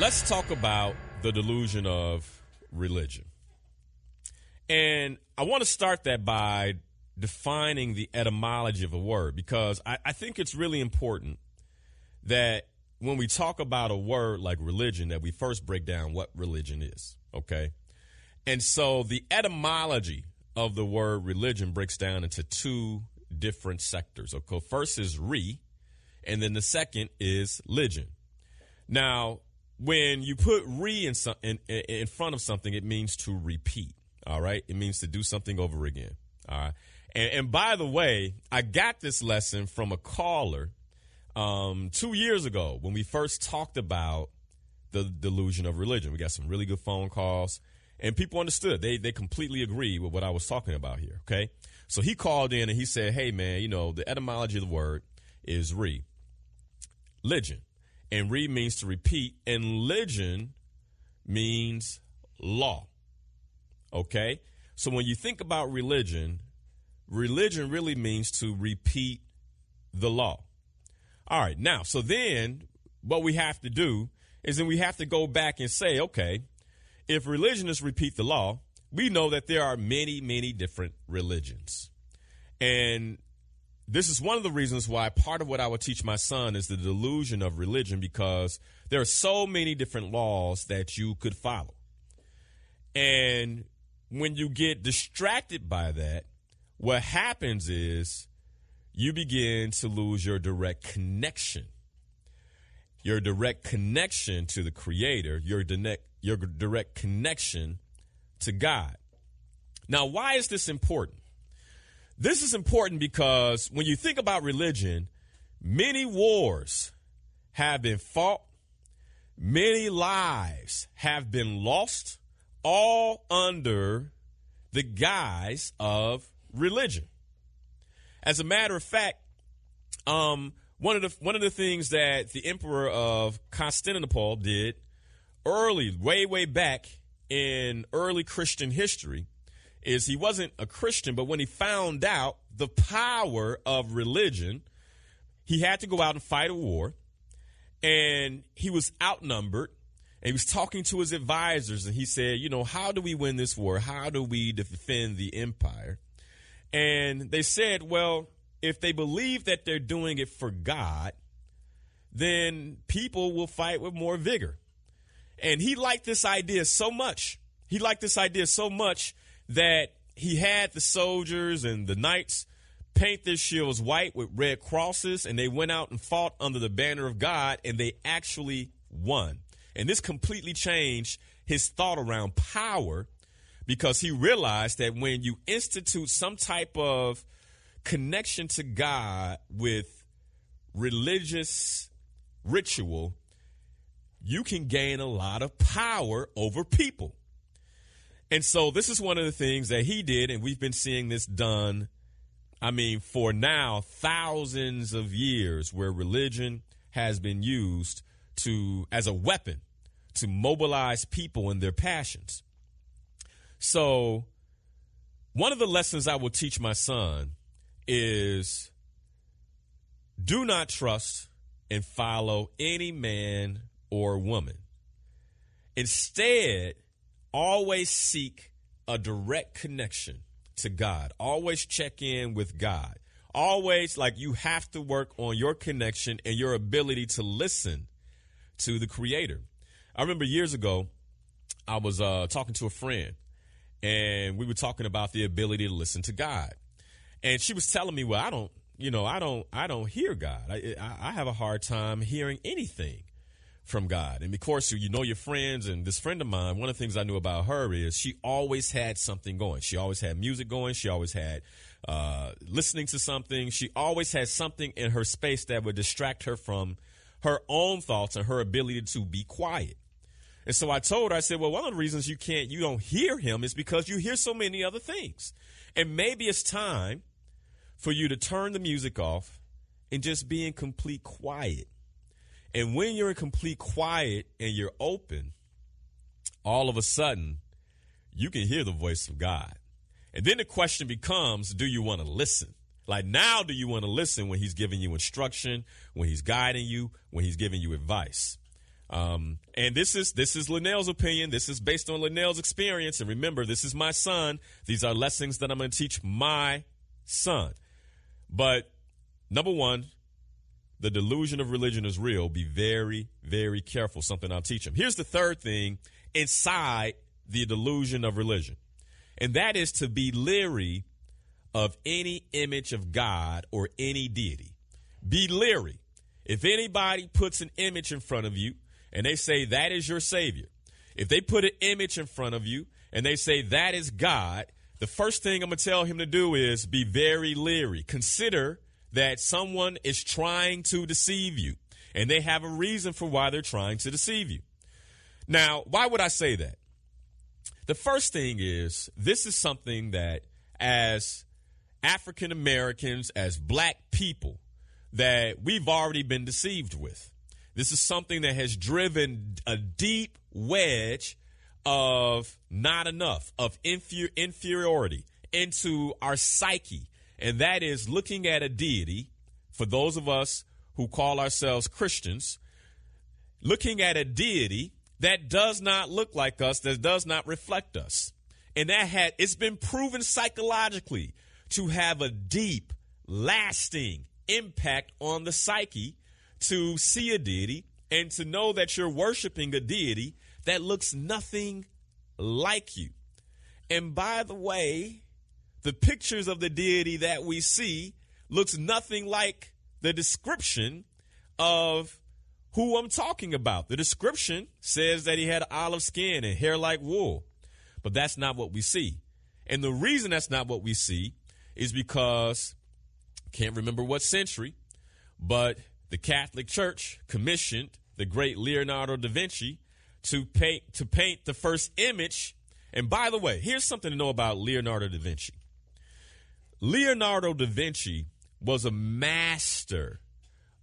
let's talk about the delusion of religion. And I want to start that by defining the etymology of a word, because I think it's really important that when we talk about a word like religion, that we first break down what religion is, okay? And so the etymology of the word religion breaks down into two different sectors. Okay, first is re, and then the second is ligion. Now, when you put re in front of something, it means to repeat, all right? It means to do something over again, all right? And by the way, I got this lesson from a caller 2 years ago when we first talked about the delusion of religion. We got some really good phone calls, and people understood. They completely agree with what I was talking about here, okay? So he called in and he said, hey, man, you know, the etymology of the word is re, ligion. And re means to repeat, and ligion means law, okay? So when you think about religion really means to repeat the law. All right, now, so then what we have to do is then we have to go back and say, okay, if religion is repeat the law, we know that there are many, many different religions. And this is one of the reasons why part of what I would teach my son is the delusion of religion, because there are so many different laws that you could follow. And when you get distracted by that, what happens is you begin to lose your direct connection to the Creator, your direct connection to God. Now, why is this important? This is important because when you think about religion, many wars have been fought, many lives have been lost, all under the guise of religion. As a matter of fact, one of the things that the Emperor of Constantinople did way back in early Christian history, is he wasn't a Christian, but when he found out the power of religion, he had to go out and fight a war, and he was outnumbered, and he was talking to his advisors, and he said, you know, how do we win this war? How do we defend the empire? And they said, well, if they believe that they're doing it for God, then people will fight with more vigor. And he liked this idea so much. That he had the soldiers and the knights paint their shields white with red crosses, and they went out and fought under the banner of God, and they actually won. And this completely changed his thought around power, because he realized that when you institute some type of connection to God with religious ritual, you can gain a lot of power over people. And so this is one of the things that he did, and we've been seeing this done, for now thousands of years, where religion has been used as a weapon to mobilize people in their passions. So one of the lessons I will teach my son is do not trust and follow any man or woman. Instead, always seek a direct connection to God. Always check in with God. Always, you have to work on your connection and your ability to listen to the Creator. I remember years ago, I was talking to a friend, and we were talking about the ability to listen to God. And she was telling me, well, I don't hear God. I have a hard time hearing anything from God. And of course, you know your friends, and this friend of mine, one of the things I knew about her is she always had something going. She always had music going. She always had listening to something. She always had something in her space that would distract her from her own thoughts and her ability to be quiet. And so I told her, I said, well, one of the reasons you don't hear him is because you hear so many other things. And maybe it's time for you to turn the music off and just be in complete quiet. And when you're in complete quiet and you're open, all of a sudden, you can hear the voice of God. And then the question becomes, do you want to listen? Now, do you want to listen when he's giving you instruction, when he's guiding you, when he's giving you advice? And this is Linal's opinion. This is based on Linal's experience. And remember, this is my son. These are lessons that I'm going to teach my son. But number one, the delusion of religion is real. Be very, very careful. Something I'll teach him. Here's the third thing inside the delusion of religion. And that is to be leery of any image of God or any deity. Be leery. If anybody puts an image in front of you and they say that is your Savior, if they put an image in front of you and they say that is God, the first thing I'm going to tell him to do is be very leery. Consider that someone is trying to deceive you, and they have a reason for why they're trying to deceive you. Now, why would I say that? The first thing is, this is something that as African Americans, as black people, that we've already been deceived with. This is something that has driven a deep wedge of not enough, of inferiority into our psyche. And that is looking at a deity, for those of us who call ourselves Christians, looking at a deity that does not look like us, that does not reflect us. And it's been proven psychologically to have a deep, lasting impact on the psyche to see a deity and to know that you're worshiping a deity that looks nothing like you. And by the way, the pictures of the deity that we see looks nothing like the description of who I'm talking about. The description says that he had olive skin and hair like wool, but that's not what we see. And the reason that's not what we see is because, can't remember what century, but the Catholic Church commissioned the great Leonardo da Vinci to paint the first image. And by the way, here's something to know about Leonardo da Vinci. Leonardo da Vinci was a master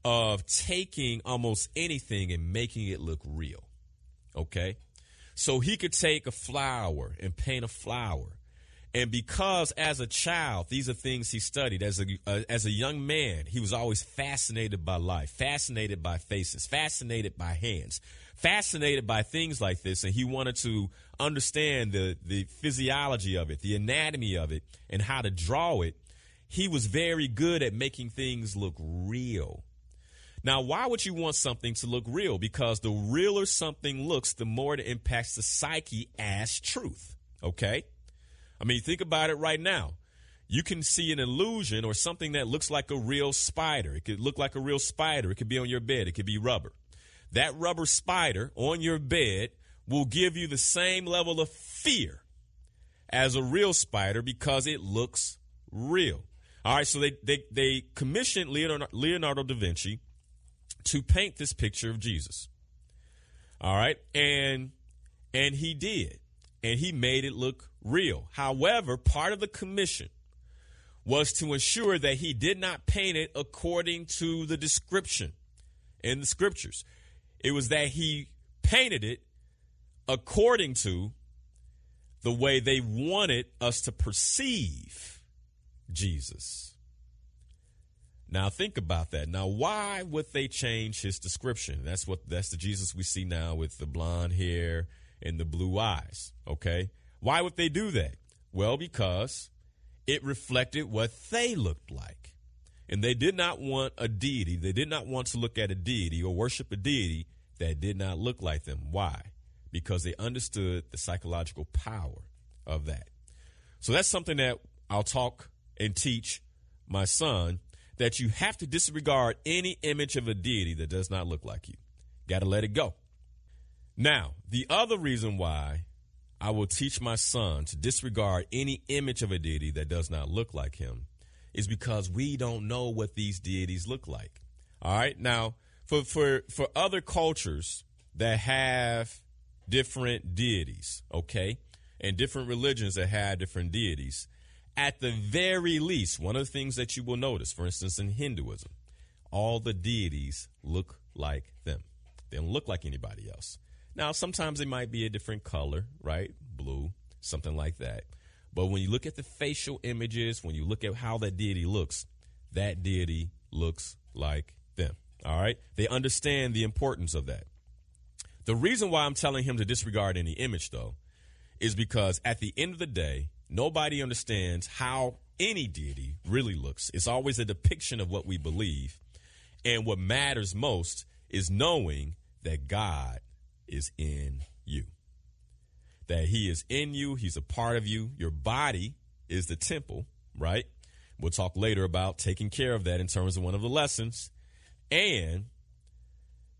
of taking almost anything and making it look real. Okay? So he could take a flower and paint a flower. And because as a child, these are things he studied. As a young man, he was always fascinated by life, fascinated by faces, fascinated by hands, fascinated by things like this. And he wanted to understand the physiology of it, the anatomy of it, and how to draw it. He was very good at making things look real. Now, why would you want something to look real? Because the realer something looks, the more it impacts the psyche as truth. Okay? I mean, think about it right now. You can see an illusion or something that looks like a real spider. It could look like a real spider. It could be on your bed. It could be rubber. That rubber spider on your bed will give you the same level of fear as a real spider because it looks real. All right, so they commissioned Leonardo da Vinci to paint this picture of Jesus. All right, and he did. And he made it look real. However, part of the commission was to ensure that he did not paint it according to the description in the scriptures. It was that he painted it according to the way they wanted us to perceive Jesus. Now think about that. Now, why would they change his description? That's the Jesus we see now with the blonde hair and the blue eyes, okay? Why would they do that? Well, because it reflected what they looked like. And they did not want a deity. They did not want to look at a deity or worship a deity that did not look like them. Why? Because they understood the psychological power of that. So that's something that I'll talk and teach my son, that you have to disregard any image of a deity that does not look like you. Got to let it go. Now, the other reason why I will teach my son to disregard any image of a deity that does not look like him is because we don't know what these deities look like. All right. Now, for other cultures that have different deities, okay, and different religions that have different deities, at the very least, one of the things that you will notice, for instance, in Hinduism, all the deities look like them. They don't look like anybody else. Now, sometimes they might be a different color, right? Blue, something like that. But when you look at the facial images, when you look at how that deity looks looks like them. All right? They understand the importance of that. The reason why I'm telling him to disregard any image, though, is because at the end of the day, nobody understands how any deity really looks. It's always a depiction of what we believe. And what matters most is knowing that God is in you, that he is in you. He's a part of you. Your body is the temple, right? We'll talk later about taking care of that in terms of one of the lessons. And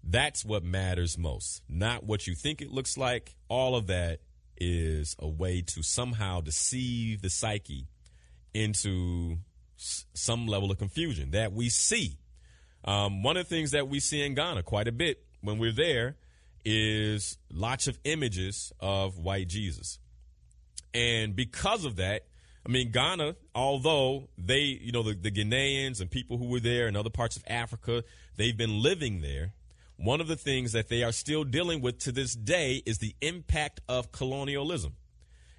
that's what matters most, not what you think it looks like. All of that is a way to somehow deceive the psyche into some level of confusion that we see. One of the things that we see in Ghana quite a bit when we're there is lots of images of white Jesus. And because of that, I mean, Ghana, although they, the Ghanaians and people who were there in other parts of Africa, they've been living there. One of the things that they are still dealing with to this day is the impact of colonialism,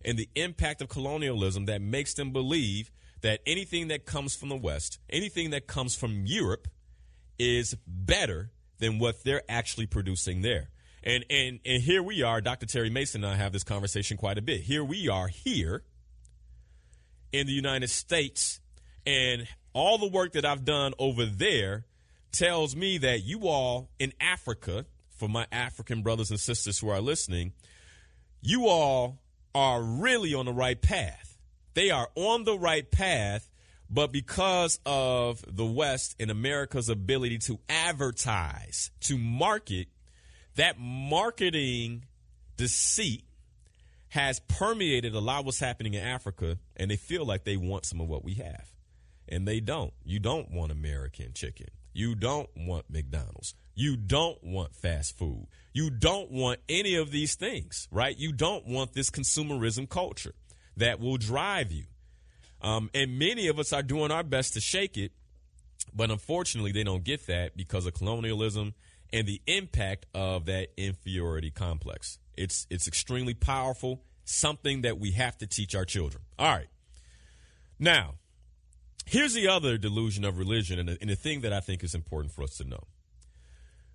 and the impact of colonialism that makes them believe that anything that comes from the West, anything that comes from Europe is better than what they're actually producing there. And here we are, Dr. Terry Mason and I have this conversation quite a bit. Here we are here in the United States, and all the work that I've done over there tells me that you all in Africa, for my African brothers and sisters who are listening, you all are really on the right path. They are on the right path, but because of the West and America's ability to advertise, to market, that marketing deceit has permeated a lot of what's happening in Africa, and they feel like they want some of what we have. And they don't. You don't want American chicken. You don't want McDonald's. You don't want fast food. You don't want any of these things, right? You don't want this consumerism culture that will drive you. And many of us are doing our best to shake it, but unfortunately they don't get that because of colonialism and the impact of that inferiority complex. It's extremely powerful, something that we have to teach our children. All right. Now, here's the other delusion of religion, and the thing that I think is important for us to know.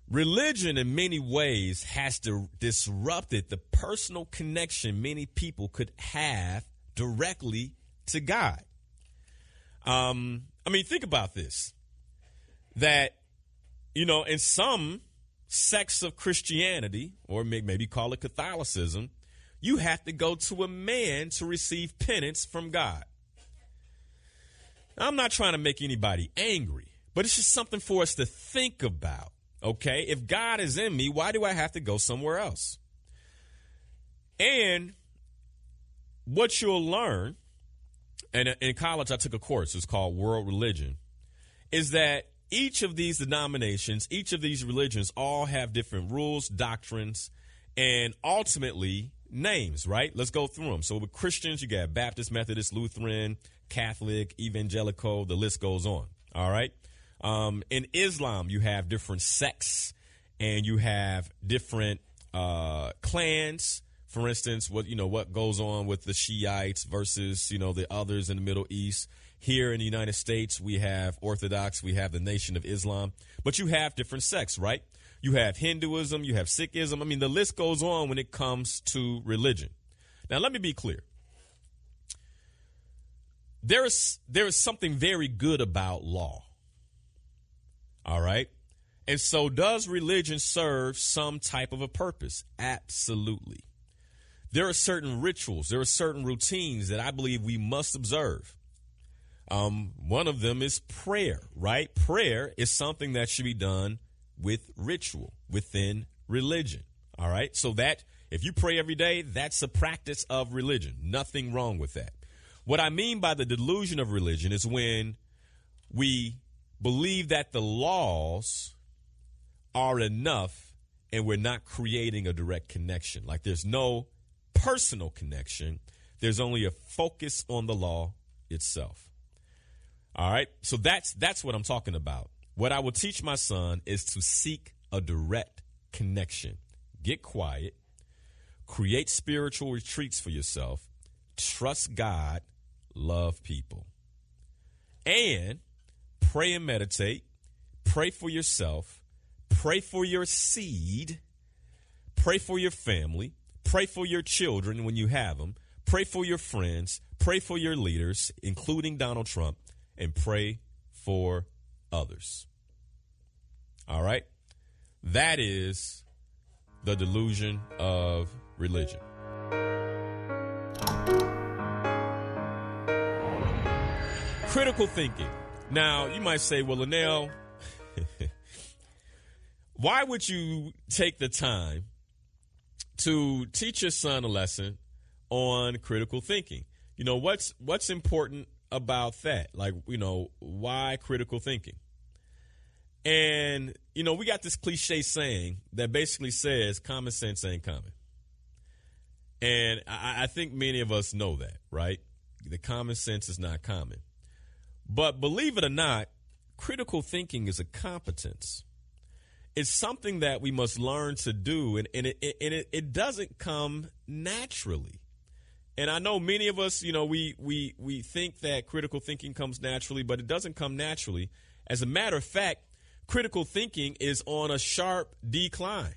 Religion in many ways has disrupted the personal connection many people could have directly to God. Think about this, that, in some sects of Christianity, or maybe call it Catholicism, you have to go to a man to receive penance from God. Now, I'm not trying to make anybody angry, but it's just something for us to think about, okay? If God is in me, why do I have to go somewhere else? And what you'll learn, and in college I took a course, it's called World Religion, is that each of these denominations, each of these religions all have different rules, doctrines, and ultimately names, right? Let's go through them. So with Christians, you got Baptist, Methodist, Lutheran, Catholic, Evangelical, the list goes on. All right. In Islam, you have different sects and you have different clans. For instance, what goes on with the Shiites versus, the others in the Middle East. Here in the United States, we have Orthodox, we have the Nation of Islam, but you have different sects, right? You have Hinduism, you have Sikhism. The list goes on when it comes to religion. Now, let me be clear. There is something very good about law. All right. And so does religion serve some type of a purpose? Absolutely. There are certain rituals, there are certain routines that I believe we must observe. One of them is prayer, right? Prayer is something that should be done with ritual within religion. All right. So that if you pray every day, that's a practice of religion. Nothing wrong with that. What I mean by the delusion of religion is when we believe that the laws are enough and we're not creating a direct connection. Like there's no personal connection. There's only a focus on the law itself. All right. So that's what I'm talking about. What I will teach my son is to seek a direct connection. Get quiet. Create spiritual retreats for yourself. Trust God. Love people. And pray and meditate. Pray for yourself. Pray for your seed. Pray for your family. Pray for your children when you have them. Pray for your friends. Pray for your leaders, including Donald Trump, and pray for others. All right? That is the delusion of religion. Critical thinking. Now, you might say, well, Linal, why would you take the time to teach your son a lesson on critical thinking? You know, what's important about that? Like, you know, why critical thinking? And, you know, we got this cliche saying that basically says common sense ain't common. And I think many of us know that, right? The common sense is not common. But believe it or not, critical thinking is a competence. It's something that we must learn to do, and it doesn't come naturally. And I know many of us, you know, we think that critical thinking comes naturally, but it doesn't come naturally. As a matter of fact, critical thinking is on a sharp decline.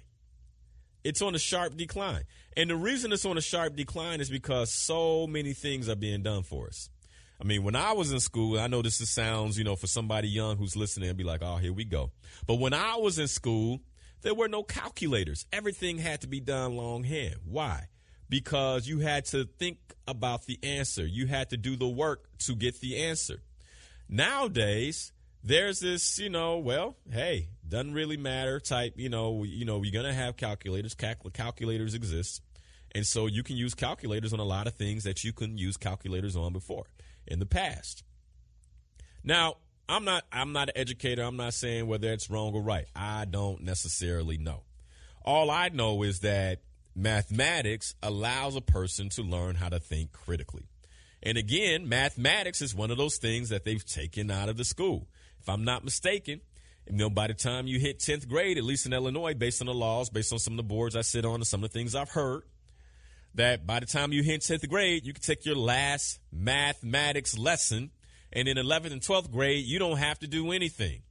It's on a sharp decline. And the reason it's on a sharp decline is because so many things are being done for us. I mean, when I was in school, I know this sounds, you know, for somebody young who's listening and be like, oh, here we go. But when I was in school, there were no calculators. Everything had to be done longhand. Why? Because you had to think about the answer. You had to do the work to get the answer. Nowadays, there's this, you know, well, hey, doesn't really matter type, you know, we're going to have calculators. Calculators exist. And so you can use calculators on a lot of things that you couldn't use calculators on before in the past. Now, I'm not an educator. I'm not saying whether it's wrong or right. I don't necessarily know. All I know is that mathematics allows a person to learn how to think critically. And again, mathematics is one of those things that they've taken out of the school. If I'm not mistaken, you know, by the time you hit 10th grade, at least in Illinois, based on the laws, based on some of the boards I sit on and some of the things I've heard, that by the time you hit 10th grade, you can take your last mathematics lesson, and in 11th and 12th grade, you don't have to do anything.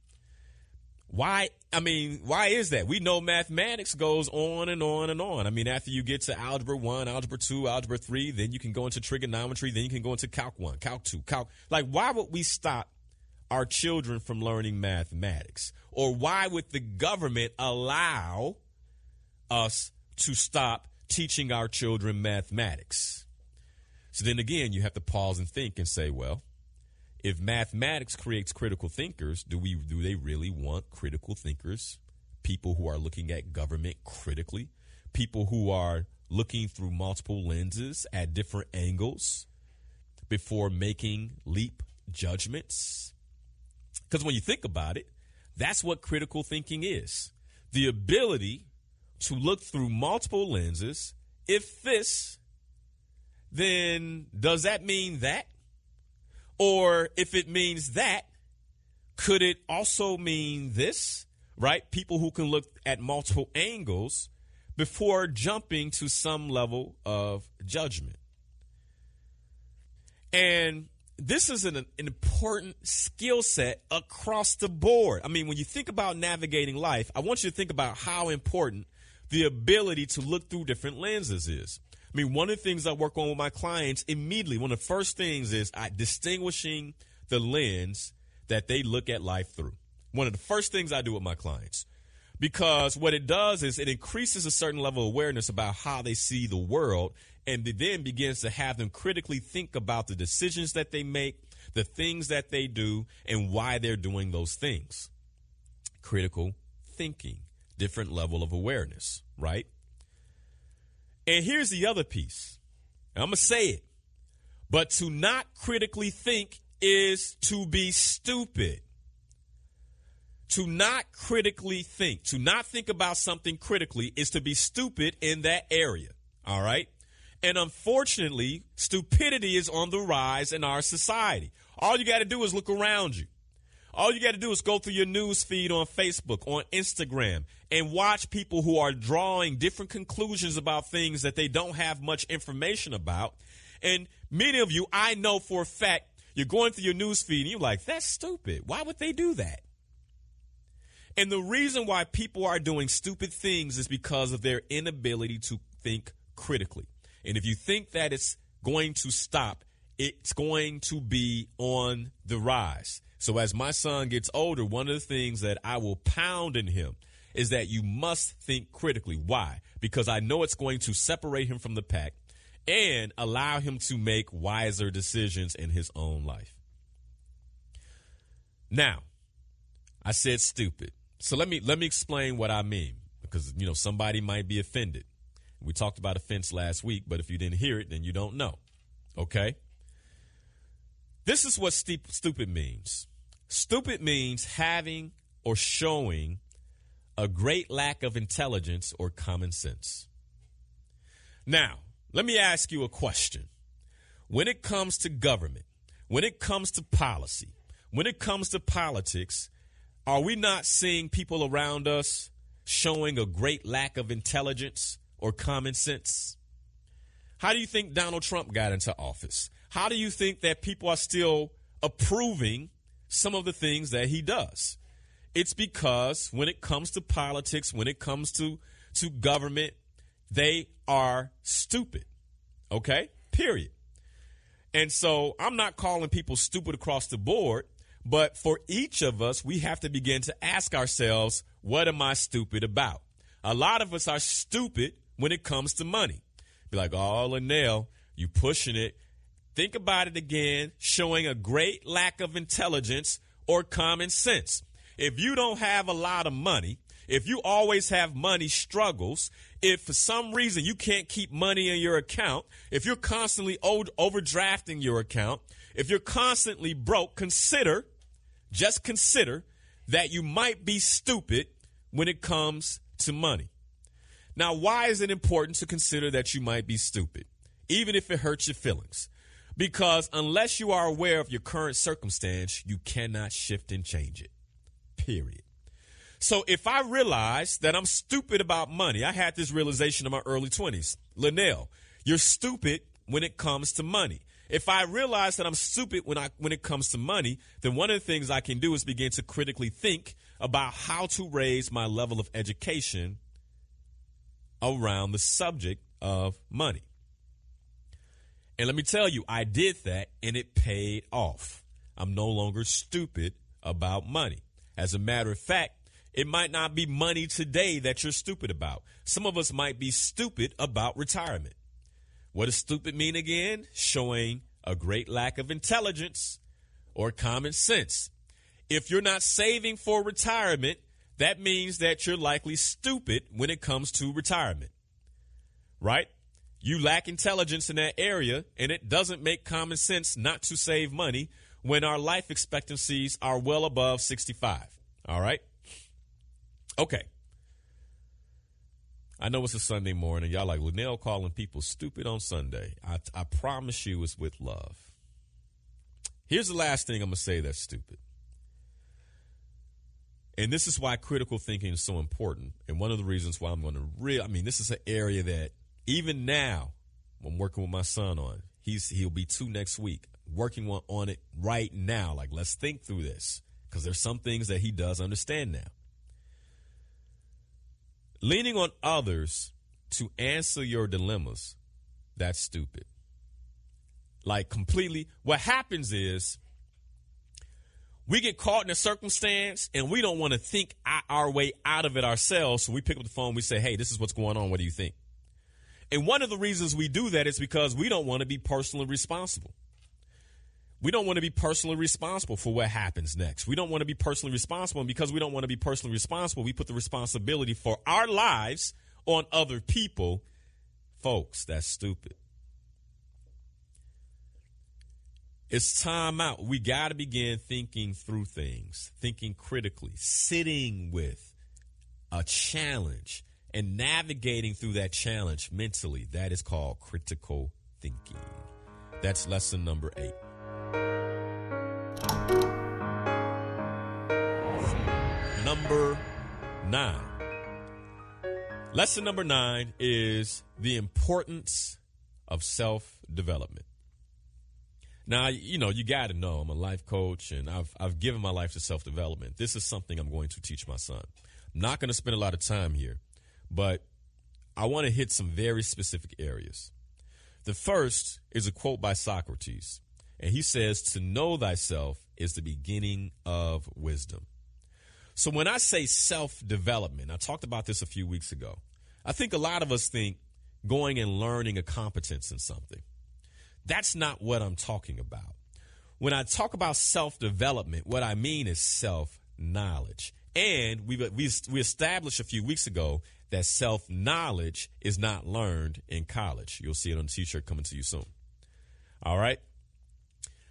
Why? I mean, why is that? We know mathematics goes on and on and on. I mean, after you get to Algebra 1, Algebra 2, Algebra 3, then you can go into trigonometry, then you can go into Calc 1, Calc 2, Like, why would we stop our children from learning mathematics? Or why would the government allow us to stop teaching our children mathematics? So then again, you have to pause and think and say, well, if mathematics creates critical thinkers, do they really want critical thinkers, people who are looking at government critically, people who are looking through multiple lenses at different angles before making leap judgments? Because when you think about it, that's what critical thinking is. The ability to look through multiple lenses. If this, then does that mean that? Or if it means that, could it also mean this, right? People who can look at multiple angles before jumping to some level of judgment. And this is an important skill set across the board. I mean, when you think about navigating life, I want you to think about how important the ability to look through different lenses is. I mean, one of the things I work on with my clients immediately, one of the first things is distinguishing the lens that they look at life through. One of the first things I do with my clients, because what it does is it increases a certain level of awareness about how they see the world, and it then begins to have them critically think about the decisions that they make, the things that they do, and why they're doing those things. Critical thinking, different level of awareness, right? And here's the other piece. I'm going to say it. But to not critically think is to be stupid. To not critically think, to not think about something critically is to be stupid in that area. All right? And unfortunately, stupidity is on the rise in our society. All you got to do is look around you. All you got to do is go through your news feed on Facebook, on Instagram, and watch people who are drawing different conclusions about things that they don't have much information about. And many of you, I know for a fact, you're going through your news feed and you're like, that's stupid. Why would they do that? And the reason why people are doing stupid things is because of their inability to think critically. And if you think that it's going to stop, it's going to be on the rise. So as my son gets older, one of the things that I will pound in him is that you must think critically. Why? Because I know it's going to separate him from the pack and allow him to make wiser decisions in his own life. Now, I said stupid. So let me explain what I mean, because, somebody might be offended. We talked about offense last week, but if you didn't hear it, then you don't know. Okay? This is what stupid means. Stupid means having or showing a great lack of intelligence or common sense. Now, let me ask you a question. When it comes to government, when it comes to policy, when it comes to politics, are we not seeing people around us showing a great lack of intelligence or common sense? How do you think Donald Trump got into office? How do you think that people are still approving some of the things that he does? It's because when it comes to politics, when it comes to government, they are stupid. Okay? Period. And so I'm not calling people stupid across the board, but for each of us, we have to begin to ask ourselves, what am I stupid about? A lot of us are stupid when it comes to money. Be like, oh, Linal, you pushing it. Think about it again, showing a great lack of intelligence or common sense. If you don't have a lot of money, if you always have money struggles, if for some reason you can't keep money in your account, if you're constantly overdrafting your account, if you're constantly broke, just consider that you might be stupid when it comes to money. Now, why is it important to consider that you might be stupid, even if it hurts your feelings? Because unless you are aware of your current circumstance, you cannot shift and change it, period. So if I realize that I'm stupid about money, I had this realization in my early 20s. Linal, you're stupid when it comes to money. If I realize that I'm stupid when it comes to money, then one of the things I can do is begin to critically think about how to raise my level of education around the subject of money. And let me tell you, I did that and it paid off. I'm no longer stupid about money. As a matter of fact, it might not be money today that you're stupid about. Some of us might be stupid about retirement. What does stupid mean again? Showing a great lack of intelligence or common sense. If you're not saving for retirement, that means that you're likely stupid when it comes to retirement, right? You lack intelligence in that area, and it doesn't make common sense not to save money when our life expectancies are well above 65, all right? Okay. I know it's a Sunday morning. Y'all like, Linal calling people stupid on Sunday. I promise you it's with love. Here's the last thing I'm going to say that's stupid. And this is why critical thinking is so important. And one of the reasons why I'm going to this is an area that even now I'm working with my son on. He'll be 2 next week, working on it right now. Like, let's think through this, because there's some things that he does understand now. Leaning on others to answer your dilemmas, that's stupid. Like, completely. What happens is we get caught in a circumstance and we don't want to think our way out of it ourselves. So we pick up the phone, we say, hey, this is what's going on. What do you think? And one of the reasons we do that is because we don't want to be personally responsible. We don't want to be personally responsible for what happens next. We don't want to be personally responsible. And because we don't want to be personally responsible, we put the responsibility for our lives on other people. Folks, that's stupid. It's time out. We got to begin thinking through things, thinking critically, sitting with a challenge and navigating through that challenge mentally. That is called critical thinking. That's lesson number 8. Number 9. Lesson number 9 is the importance of self-development. Now, you got to know I'm a life coach, and I've given my life to self-development. This is something I'm going to teach my son. I'm not going to spend a lot of time here, but I want to hit some very specific areas. The first is a quote by Socrates, and he says, "To know thyself is the beginning of wisdom." So when I say self-development, I talked about this a few weeks ago. I think a lot of us think going and learning a competence in something. That's not what I'm talking about. When I talk about self-development, what I mean is self-knowledge. And we established a few weeks ago that self-knowledge is not learned in college. You'll see it on the t-shirt coming to you soon. All right?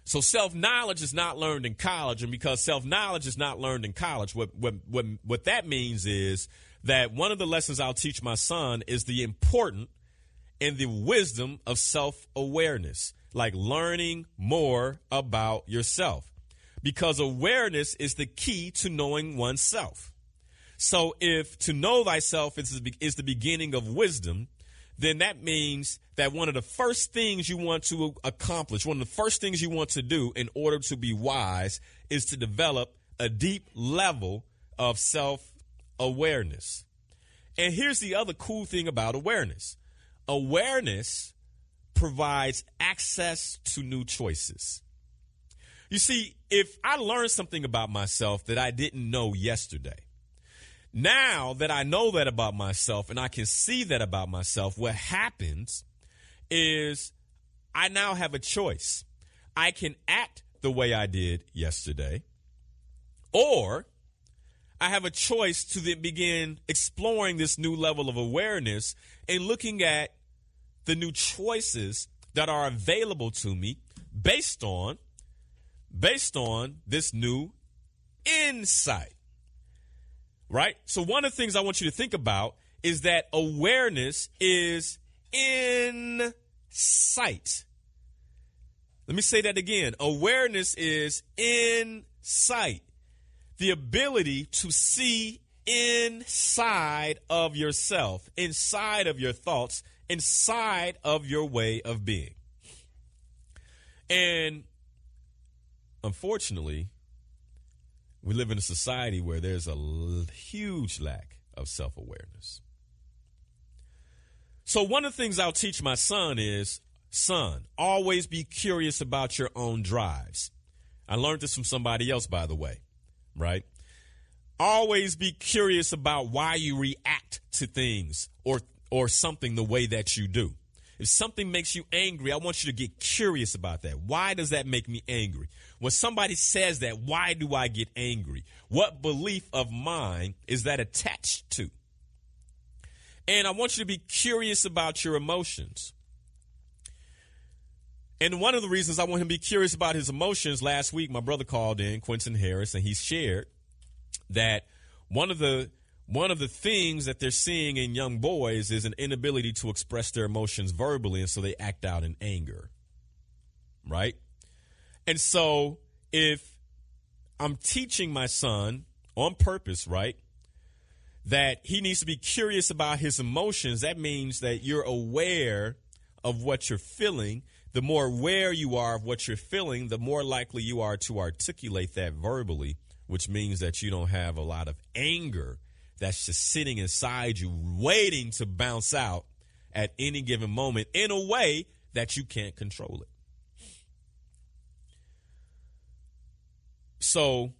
So self-knowledge is not learned in college, and because self-knowledge is not learned in college, what that means is that one of the lessons I'll teach my son is the important and the wisdom of self-awareness, like learning more about yourself, because awareness is the key to knowing oneself. So if to know thyself is the beginning of wisdom, then that means that one of the first things you want to accomplish, one of the first things you want to do in order to be wise is to develop a deep level of self-awareness. And here's the other cool thing about awareness. Awareness provides access to new choices. You see, if I learned something about myself that I didn't know yesterday, now that I know that about myself and I can see that about myself, what happens is I now have a choice. I can act the way I did yesterday, or I have a choice to then begin exploring this new level of awareness and looking at the new choices that are available to me based on this new insight. Right? So one of the things I want you to think about is that awareness is insight. Let me say that again. Awareness is insight. The ability to see inside of yourself, inside of your thoughts, inside of your way of being. And unfortunately, we live in a society where there's a huge lack of self-awareness. So one of the things I'll teach my son is, son, always be curious about your own drives. I learned this from somebody else, by the way, right? Always be curious about why you react to things or something the way that you do. If something makes you angry, I want you to get curious about that. Why does that make me angry? When somebody says that, why do I get angry? What belief of mine is that attached to? And I want you to be curious about your emotions. And one of the reasons I want him to be curious about his emotions, last week my brother called in, Quentin Harris, and he shared that one of the things that they're seeing in young boys is an inability to express their emotions verbally, and so they act out in anger, right? And so if I'm teaching my son on purpose, right, that he needs to be curious about his emotions, that means that you're aware of what you're feeling. The more aware you are of what you're feeling, the more likely you are to articulate that verbally, which means that you don't have a lot of anger that's just sitting inside you, waiting to bounce out at any given moment in a way that you can't control it. So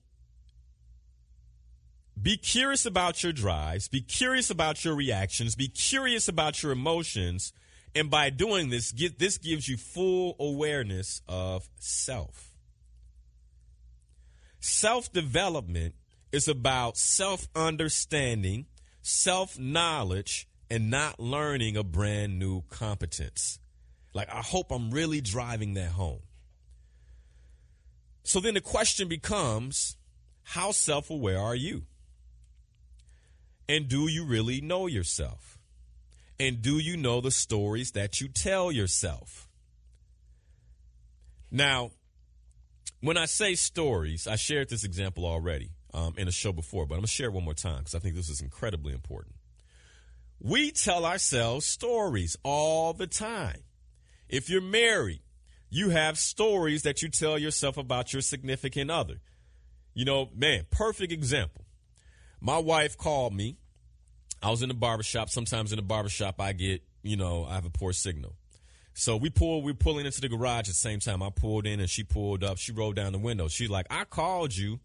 be curious about your drives, be curious about your reactions, be curious about your emotions, and by doing this, this gives you full awareness of self. Self-development is about self-understanding, self-knowledge, and not learning a brand new competence. Like, I hope I'm really driving that home. So then the question becomes, how self-aware are you? And do you really know yourself? And do you know the stories that you tell yourself? Now, when I say stories, I shared this example already in a show before, but I'm going to share it one more time because I think this is incredibly important. We tell ourselves stories all the time. If you're married, you have stories that you tell yourself about your significant other. You know, man, perfect example. My wife called me. I was in the barbershop. Sometimes in the barbershop, I have a poor signal. So we're pulling into the garage at the same time. I pulled in and she pulled up. She rolled down the window. She's like, I called you.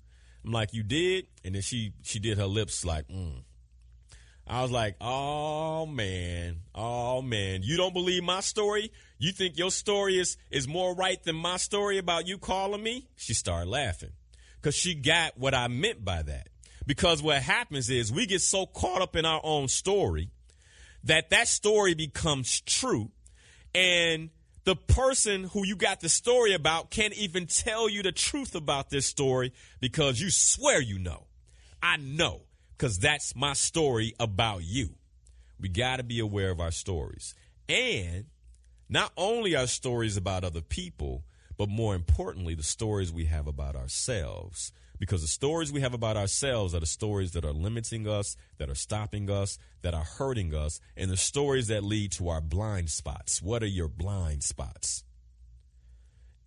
I'm like, you did? And then she did her lips like, I was like, oh man. You don't believe my story? You think your story is more right than my story about you calling me? She started laughing because she got what I meant by that. Because what happens is we get so caught up in our own story that story becomes true. And the person who you got the story about can't even tell you the truth about this story because you swear you know. I know because that's my story about you. We got to be aware of our stories. And not only our stories about other people, but more importantly, the stories we have about ourselves. Because the stories we have about ourselves are the stories that are limiting us, that are stopping us, that are hurting us, and the stories that lead to our blind spots. What are your blind spots?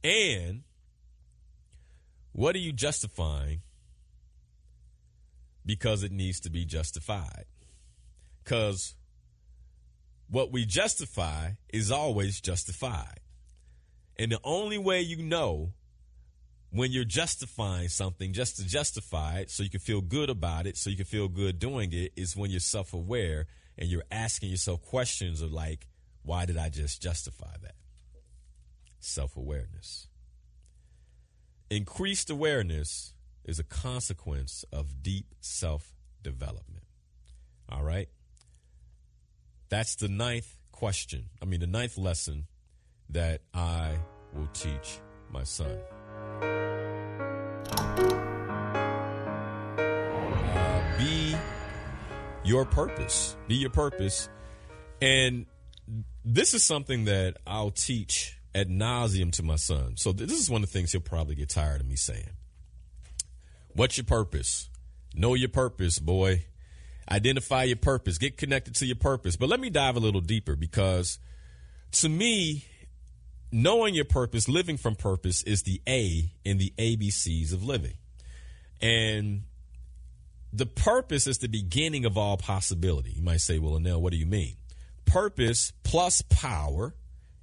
And what are you justifying because it needs to be justified? Because what we justify is always justified. And the only way you know when you're justifying something just to justify it so you can feel good about it, so you can feel good doing it, is when you're self-aware and you're asking yourself questions of like, why did I just justify that? Self-awareness. Increased awareness is a consequence of deep self-development. All right? That's the ninth lesson that I will teach my son. Be your purpose. Be your purpose. And this is something that I'll teach ad nauseum to my son. So this is one of the things he'll probably get tired of me saying. What's your purpose? Know your purpose, boy. Identify your purpose. Get connected to your purpose. But let me dive a little deeper because to me, knowing your purpose, living from purpose is the A in the ABCs of living. And the purpose is the beginning of all possibility. You might say, well, Linal, what do you mean? Purpose plus power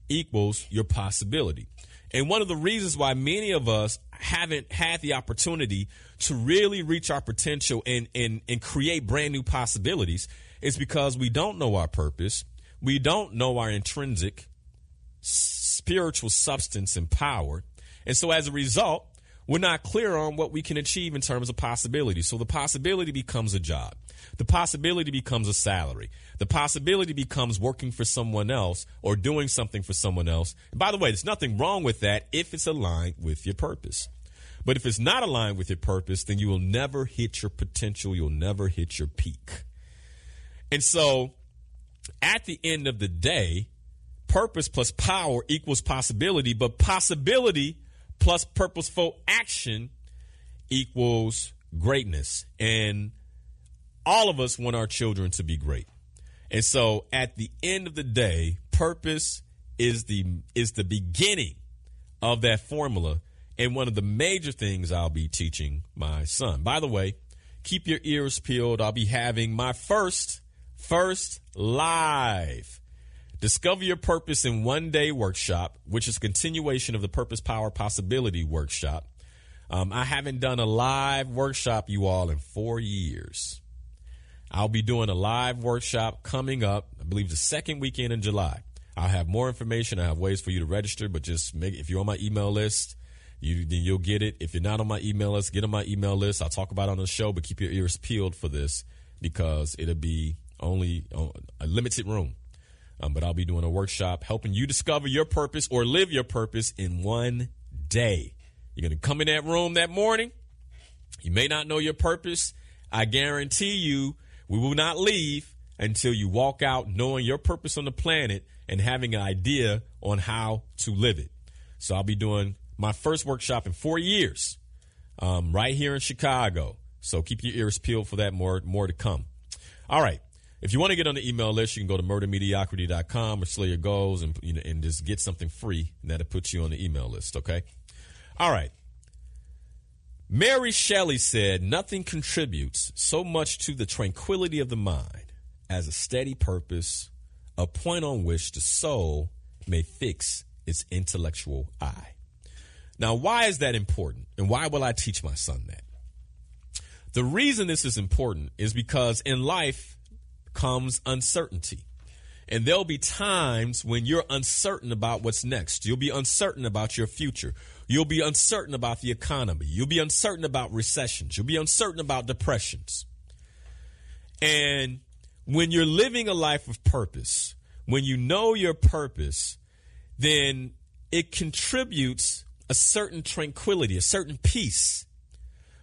equals your possibility. And one of the reasons why many of us haven't had the opportunity to really reach our potential and create brand new possibilities is because we don't know our purpose. We don't know our intrinsic spiritual substance and power. And so as a result, we're not clear on what we can achieve in terms of possibility. So the possibility becomes a job. The possibility becomes a salary. The possibility becomes working for someone else or doing something for someone else. And by the way, there's nothing wrong with that if it's aligned with your purpose. But if it's not aligned with your purpose, then you will never hit your potential. You'll never hit your peak. And so at the end of the day, purpose plus power equals possibility, but possibility plus purposeful action equals greatness. And all of us want our children to be great. And so at the end of the day, purpose is the beginning of that formula. And one of the major things I'll be teaching my son. By the way, keep your ears peeled. I'll be having my first live Discover Your Purpose in One Day workshop, which is a continuation of the Purpose, Power, Possibility workshop. I haven't done a live workshop, you all, in 4 years. I'll be doing a live workshop coming up, I believe the second weekend in July. I'll have more information. I have ways for you to register, but just if you're on my email list, then you'll get it. If you're not on my email list, get on my email list. I'll talk about it on the show, but keep your ears peeled for this because it'll be only a limited room. But I'll be doing a workshop helping you discover your purpose or live your purpose in one day. You're going to come in that room that morning. You may not know your purpose. I guarantee you we will not leave until you walk out knowing your purpose on the planet and having an idea on how to live it. So I'll be doing my first workshop in 4 years right here in Chicago. So keep your ears peeled for that. More to come. All right. If you want to get on the email list, you can go to murdermediocrity.com or Slay Your Goals and just get something free, and that'll put you on the email list, okay? All right. Mary Shelley said, nothing contributes so much to the tranquility of the mind as a steady purpose, a point on which the soul may fix its intellectual eye. Now, why is that important? And why will I teach my son that? The reason this is important is because in life comes uncertainty. And there'll be times when you're uncertain about what's next. You'll be uncertain about your future. You'll be uncertain about the economy. You'll be uncertain about recessions. You'll be uncertain about depressions. And when you're living a life of purpose, when you know your purpose, then it contributes a certain tranquility, a certain peace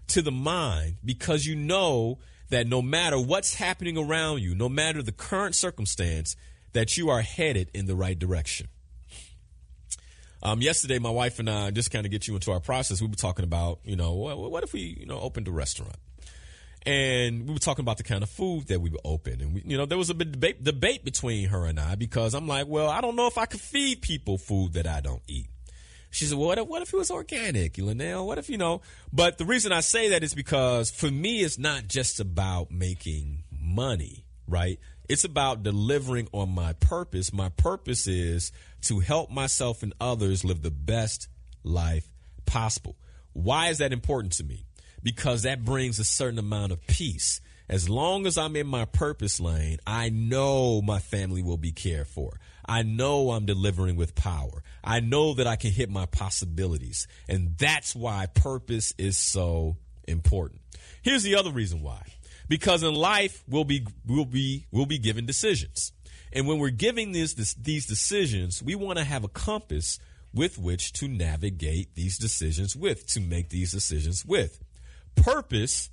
to the mind, because you know that no matter what's happening around you, no matter the current circumstance, that you are headed in the right direction. Yesterday, my wife and I, just kind of get you into our process, we were talking about, what if we, opened a restaurant? And we were talking about the kind of food that we would open. And, there was a bit debate between her and I, because I'm like, well, I don't know if I could feed people food that I don't eat. She said, well, what if it was organic, Linal? What if, But the reason I say that is because for me, it's not just about making money, right? It's about delivering on my purpose. My purpose is to help myself and others live the best life possible. Why is that important to me? Because that brings a certain amount of peace. As long as I'm in my purpose lane, I know my family will be cared for. I know I'm delivering with power. I know that I can hit my possibilities. And that's why purpose is so important. Here's the other reason why. Because in life, we'll be given decisions. And when we're giving these decisions, we want to have a compass with which to navigate these decisions with, to make these decisions with. Purpose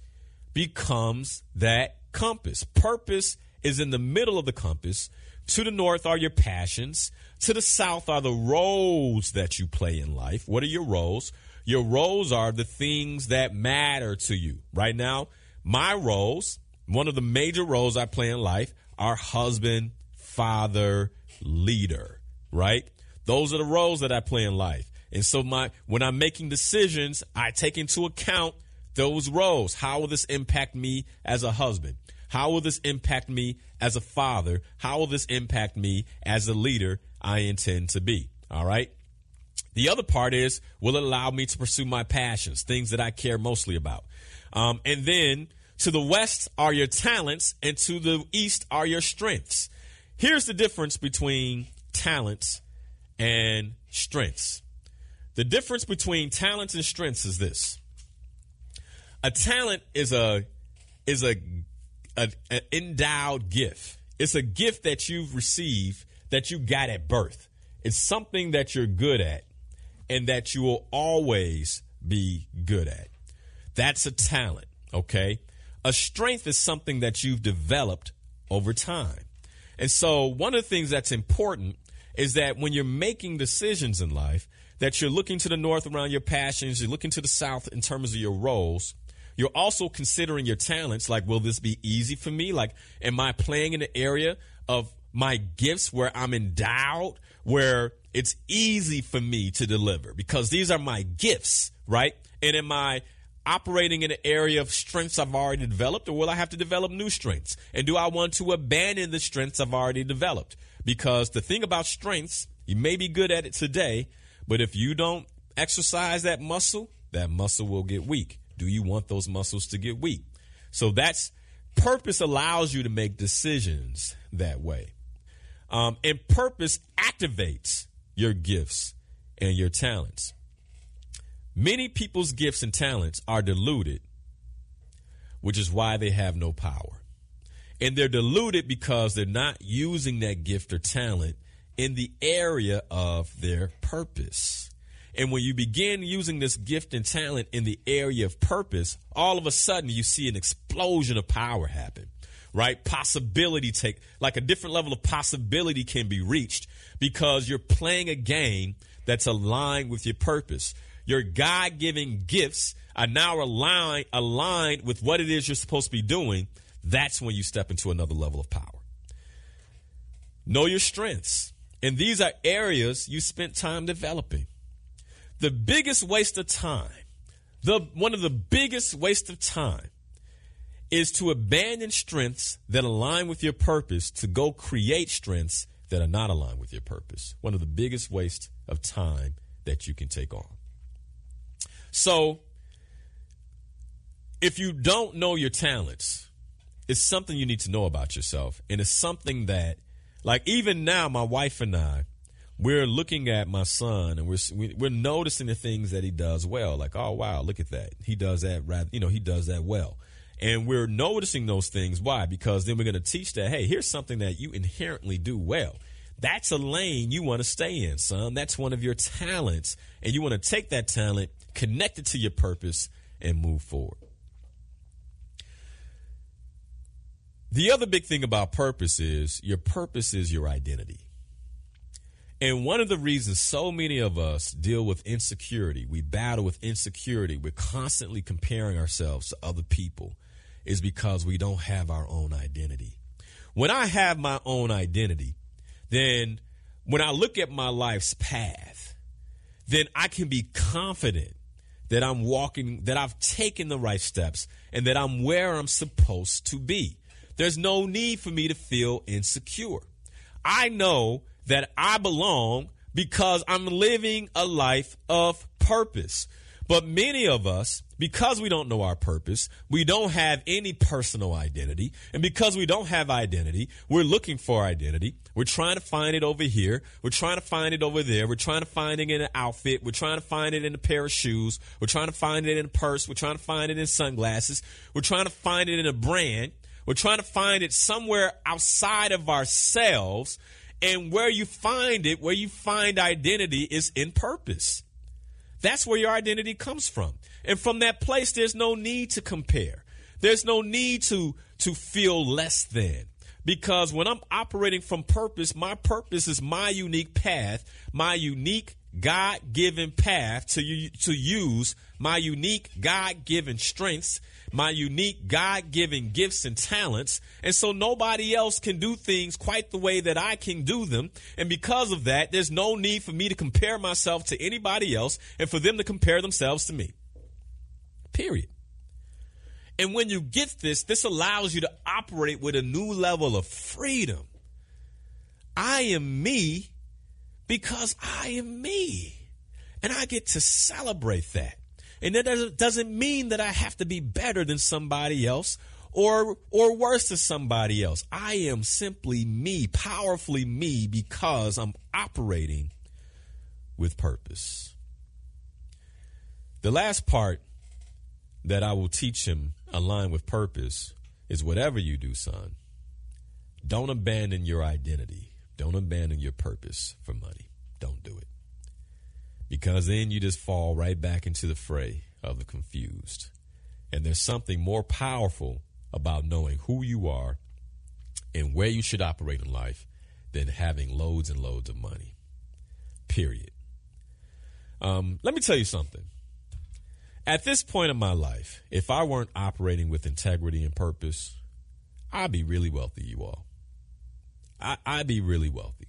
becomes that compass. Purpose is in the middle of the compass. To the north are your passions. To the south are the roles that you play in life. What are your roles? Your roles are the things that matter to you. Right now, my roles, one of the major roles I play in life, are husband, father, leader, right? Those are the roles that I play in life. And so when I'm making decisions, I take into account those roles. How will this impact me as a husband? How will this impact me as a father? How will this impact me as a leader I intend to be? All right. The other part is, will it allow me to pursue my passions, things that I care mostly about? And then to the west are your talents, and to the east are your strengths. Here's the difference between talents and strengths. The difference between talents and strengths is this. A talent is an endowed gift. It's a gift that you've received, that you got at birth. It's something that you're good at and that you will always be good at. That's a talent, okay? A strength is something that you've developed over time. And so one of the things that's important is that when you're making decisions in life, that you're looking to the north around your passions, you're looking to the south in terms of your roles. You're also considering your talents, like, will this be easy for me? Like, am I playing in the area of my gifts where I'm endowed, where it's easy for me to deliver? Because these are my gifts, right? And am I operating in an area of strengths I've already developed, or will I have to develop new strengths? And do I want to abandon the strengths I've already developed? Because the thing about strengths, you may be good at it today, but if you don't exercise that muscle will get weak. Do you want those muscles to get weak? So that's purpose allows you to make decisions that way. And purpose activates your gifts and your talents. Many people's gifts and talents are diluted, which is why they have no power. And they're diluted because they're not using that gift or talent in the area of their purpose. And when you begin using this gift and talent in the area of purpose, all of a sudden you see an explosion of power happen, right? Possibility like a different level of possibility can be reached because you're playing a game that's aligned with your purpose. Your God-given gifts are now aligned with what it is you're supposed to be doing. That's when you step into another level of power. Know your strengths. And these are areas you spent time developing. The biggest waste of time, one of the biggest waste of time is to abandon strengths that align with your purpose to go create strengths that are not aligned with your purpose. One of the biggest waste of time that you can take on. So, if you don't know your talents, it's something you need to know about yourself. And it's something that, like even now, my wife and I, we're looking at my son and we're noticing the things that he does well. Like, oh, wow, look at that. He does that he does that well. And we're noticing those things. Why? Because then we're going to teach that, hey, here's something that you inherently do well. That's a lane you want to stay in, son. That's one of your talents. And you want to take that talent, connect it to your purpose, and move forward. The other big thing about purpose is your identity. And one of the reasons so many of us deal with insecurity, we battle with insecurity, we're constantly comparing ourselves to other people, is because we don't have our own identity. When I have my own identity, then when I look at my life's path, then I can be confident that I'm walking, that I've taken the right steps, and that I'm where I'm supposed to be. There's no need for me to feel insecure. I know that I belong because I'm living a life of purpose. But many of us, because we don't know our purpose, we don't have any personal identity. And because we don't have identity, we're looking for identity. We're trying to find it over here. We're trying to find it over there. We're trying to find it in an outfit. We're trying to find it in a pair of shoes. We're trying to find it in a purse. We're trying to find it in sunglasses. We're trying to find it in a brand. We're trying to find it somewhere outside of ourselves. And where you find it, where you find identity, is in purpose. That's where your identity comes from. And from that place, there's no need to compare. There's no need to feel less than. Because when I'm operating from purpose, my purpose is my unique path, my unique God-given path to use my unique God-given strengths, my unique God-given gifts and talents. And so nobody else can do things quite the way that I can do them. And because of that, there's no need for me to compare myself to anybody else and for them to compare themselves to me. Period. And when you get this allows you to operate with a new level of freedom. I am me because I am me. And I get to celebrate that. And that doesn't mean that I have to be better than somebody else or worse than somebody else. I am simply me, powerfully me, because I'm operating with purpose. The last part that I will teach him aligned with purpose is whatever you do, son, don't abandon your identity. Don't abandon your purpose for money. Don't do it. Because then you just fall right back into the fray of the confused. And there's something more powerful about knowing who you are and where you should operate in life than having loads and loads of money. Period. Let me tell you something. At this point in my life, if I weren't operating with integrity and purpose, I'd be really wealthy, you all. I'd be really wealthy.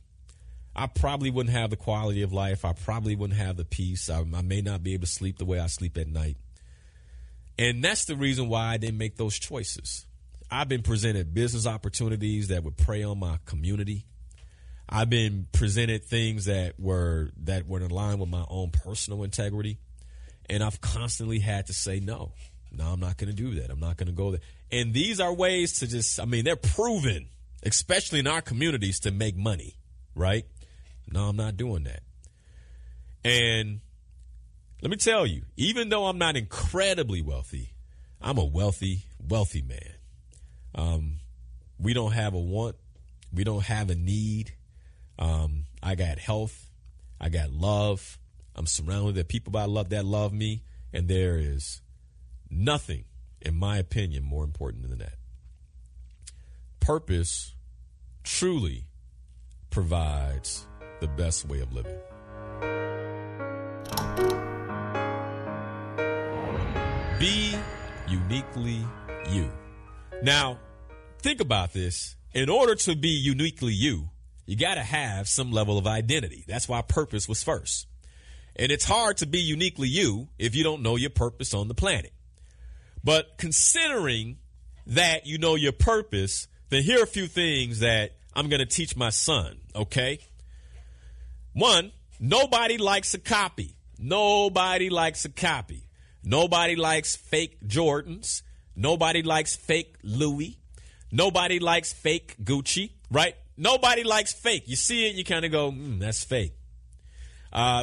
I probably wouldn't have the quality of life. I probably wouldn't have the peace. I may not be able to sleep the way I sleep at night. And that's the reason why I didn't make those choices. I've been presented business opportunities that would prey on my community. I've been presented things that were in line with my own personal integrity. And I've constantly had to say, no, I'm not going to do that. I'm not going to go there. And these are ways to they're proven, especially in our communities, to make money, right? No, I'm not doing that. And let me tell you, even though I'm not incredibly wealthy, I'm a wealthy man. We don't have a want. We don't have a need. I got health. I got love. I'm surrounded by people that love me. And there is nothing, in my opinion, more important than that. Purpose truly provides the best way of living. Be uniquely you. Now, think about this. In order to be uniquely you, you got to have some level of identity. That's why purpose was first. And it's hard to be uniquely you if you don't know your purpose on the planet. But considering that you know your purpose, then here are a few things that I'm going to teach my son, okay? One, nobody likes a copy. Nobody likes a copy. Nobody likes fake Jordans. Nobody likes fake Louis. Nobody likes fake Gucci, right? Nobody likes fake. You see it, you kind of go, that's fake.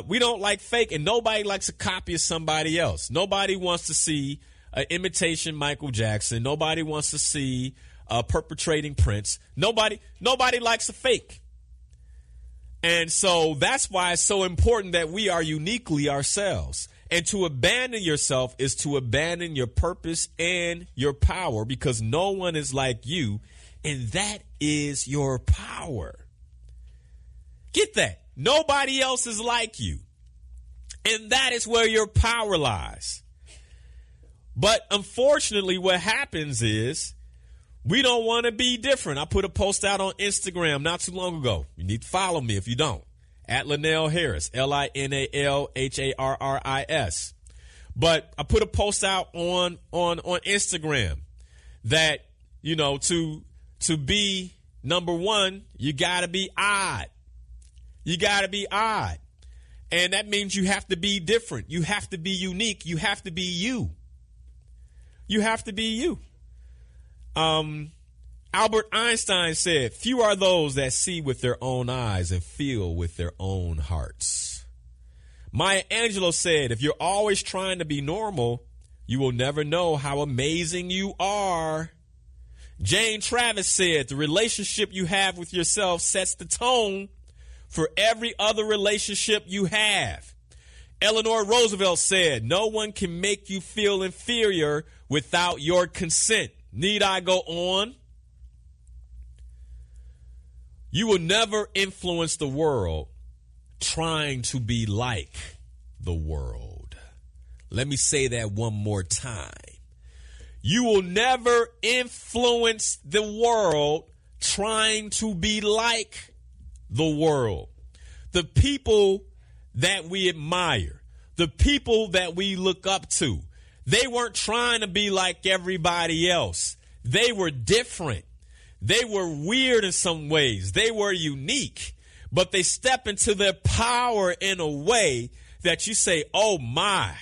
We don't like fake, and nobody likes a copy of somebody else. Nobody wants to see an imitation Michael Jackson. Nobody wants to see a perpetrating Prince. Nobody likes a fake. And so that's why it's so important that we are uniquely ourselves. And to abandon yourself is to abandon your purpose and your power, because no one is like you, and that is your power. Get that. Nobody else is like you, and that is where your power lies. But unfortunately, what happens is we don't want to be different. I put a post out on Instagram not too long ago. You need to follow me if you don't. At Linal Harris, LINALHARRIS. But I put a post out on Instagram that, you know, to be number one, you got to be odd. You got to be odd. And that means you have to be different. You have to be unique. You have to be you. You have to be you. Albert Einstein said, few are those that see with their own eyes and feel with their own hearts. Maya Angelou said, if you're always trying to be normal, you will never know how amazing you are. Jane Travis said, the relationship you have with yourself sets the tone for every other relationship you have. Eleanor Roosevelt said, no one can make you feel inferior without your consent. Need I go on? You will never influence the world trying to be like the world. Let me say that one more time. You will never influence the world trying to be like the world. The people that we admire, the people that we look up to, they weren't trying to be like everybody else. They were different. They were weird in some ways. They were unique, but they step into their power in a way that you say, oh my,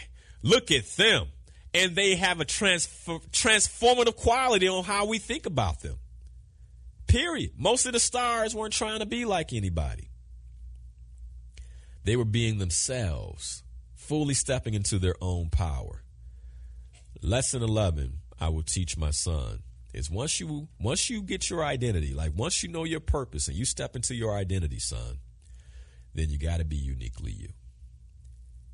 look at them. And they have a transformative quality on how we think about them. Period. Most of the stars weren't trying to be like anybody. They were being themselves, fully stepping into their own power. Lesson 11, I will teach my son, is once you get your identity, like once you know your purpose and you step into your identity, son, then you got to be uniquely you.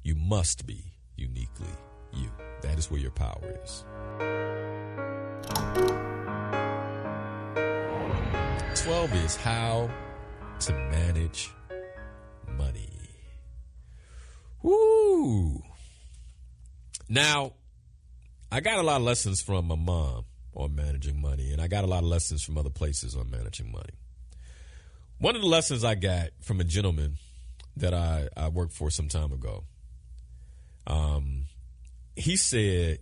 You must be uniquely you. That is where your power is. 12 is how to manage money. Woo! Now, I got a lot of lessons from my mom on managing money, and I got a lot of lessons from other places on managing money. One of the lessons I got from a gentleman that I worked for some time ago, he said,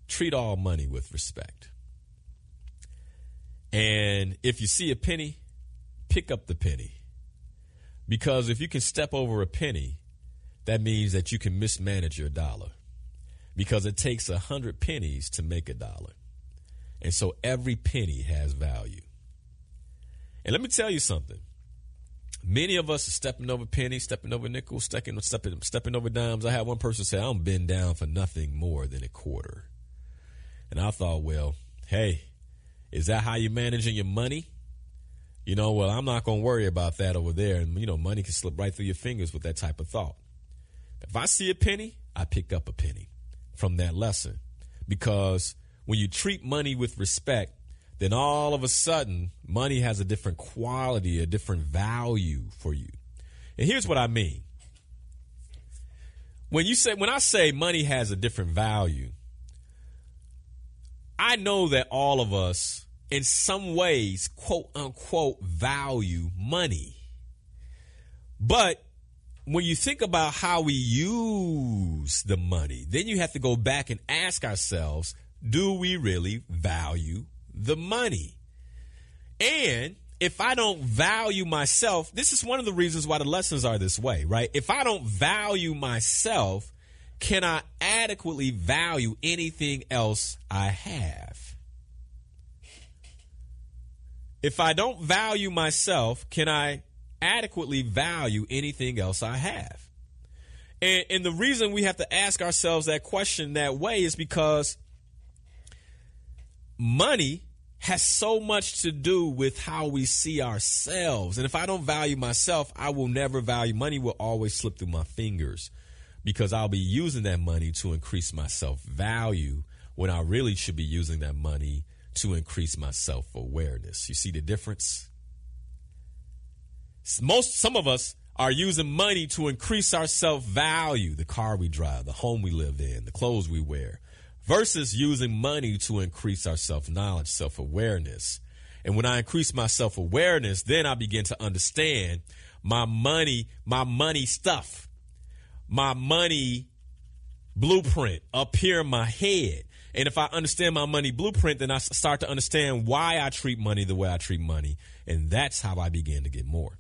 treat all money with respect. And if you see a penny, pick up the penny. Because if you can step over a penny, that means that you can mismanage your dollar. Because it takes 100 pennies to make $1. And so every penny has value. And let me tell you something. Many of us are stepping over pennies, stepping over nickels, stepping over dimes. I had one person say, I don't bend down for nothing more than a quarter. And I thought, well, hey, is that how you're managing your money? You know, well, I'm not going to worry about that over there. And, you know, money can slip right through your fingers with that type of thought. If I see a penny, I pick up a penny from that lesson. Because when you treat money with respect, then all of a sudden, money has a different quality, a different value for you. And here's what I mean. When I say money has a different value, I know that all of us in some ways, quote unquote, value money. But when you think about how we use the money, then you have to go back and ask ourselves, do we really value the money? And if I don't value myself, this is one of the reasons why the lessons are this way, right? If I don't value myself, can I adequately value anything else I have? If I don't value myself, can I adequately value anything else I have? And the reason we have to ask ourselves that question that way is because money has so much to do with how we see ourselves. And if I don't value myself, I will never value money. Will always slip through my fingers because I'll be using that money to increase my self-value when I really should be using that money to increase my self-awareness. You see the difference? Some of us are using money to increase our self-value, the car we drive, the home we live in, the clothes we wear, versus using money to increase our self-knowledge, self-awareness. And when I increase my self-awareness, then I begin to understand my money stuff, my money blueprint up here in my head. And if I understand my money blueprint, then I start to understand why I treat money the way I treat money. And that's how I begin to get more.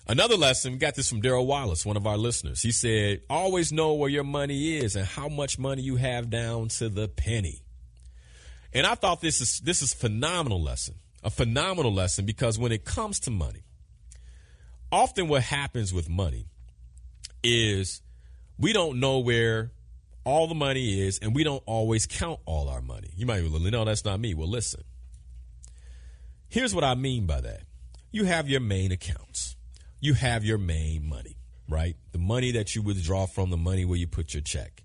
Another lesson, we got this from Daryl Wallace, one of our listeners. He said, always know where your money is and how much money you have down to the penny. And I thought this is a phenomenal lesson because when it comes to money, often what happens with money is we don't know where all the money is, and we don't always count all our money. You might be like, no, that's not me. Well, listen. Here's what I mean by that. You have your main accounts. You have your main money, right? The money that you withdraw from, the money where you put your check.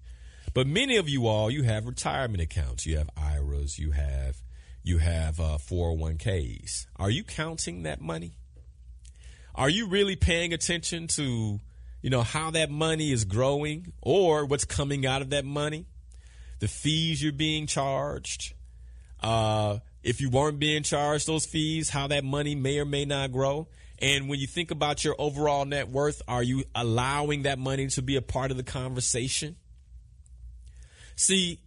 But many of you all, you have retirement accounts. You have IRAs. You have 401ks. Are you counting that money? Are you really paying attention to how that money is growing or what's coming out of that money, the fees you're being charged? If you weren't being charged those fees, how that money may or may not grow. And when you think about your overall net worth, are you allowing that money to be a part of the conversation? See,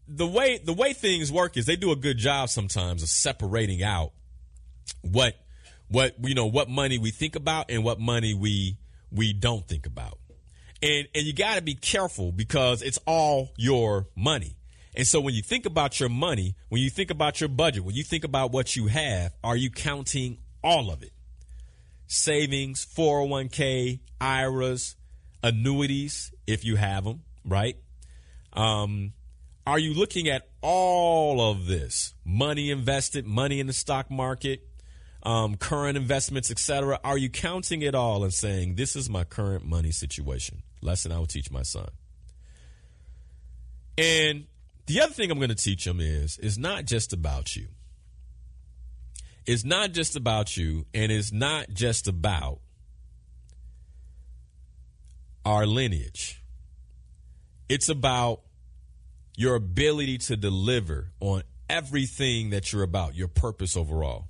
the way things work is they do a good job sometimes of separating out what money we think about and what money we don't think about. And you got to be careful because it's all your money. And so when you think about your money, when you think about your budget, when you think about what you have, are you counting all of it? Savings, 401k, IRAs, annuities, if you have them, right? Are you looking at all of this? Money invested, money in the stock market, current investments, etc. Are you counting it all and saying, this is my current money situation? Lesson I will teach my son. And the other thing I'm going to teach him is not just about you. It's not just about you, and it's not just about our lineage. It's about your ability to deliver on everything that you're about, your purpose overall.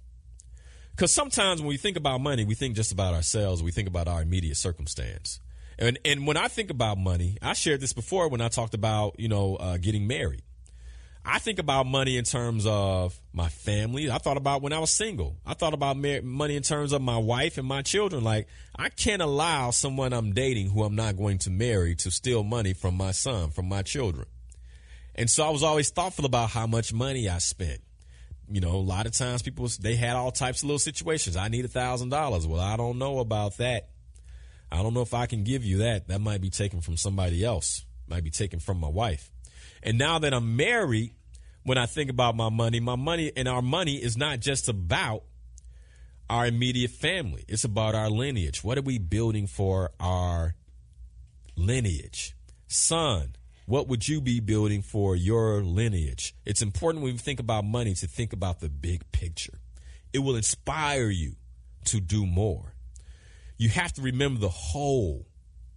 Because sometimes when we think about money, we think just about ourselves. We think about our immediate circumstance. And when I think about money, I shared this before when I talked about, getting married. I think about money in terms of my family. I thought about when I was single. I thought about money in terms of my wife and my children. Like, I can't allow someone I'm dating who I'm not going to marry to steal money from my son, from my children. And so I was always thoughtful about how much money I spent. A lot of times they had all types of little situations. I need $1,000. Well, I don't know about that. I don't know if I can give you that. That might be taken from somebody else. Might be taken from my wife. And now that I'm married, when I think about my money and our money is not just about our immediate family. It's about our lineage. What are we building for our lineage? Son, what would you be building for your lineage? It's important when we think about money to think about the big picture. It will inspire you to do more. You have to remember the whole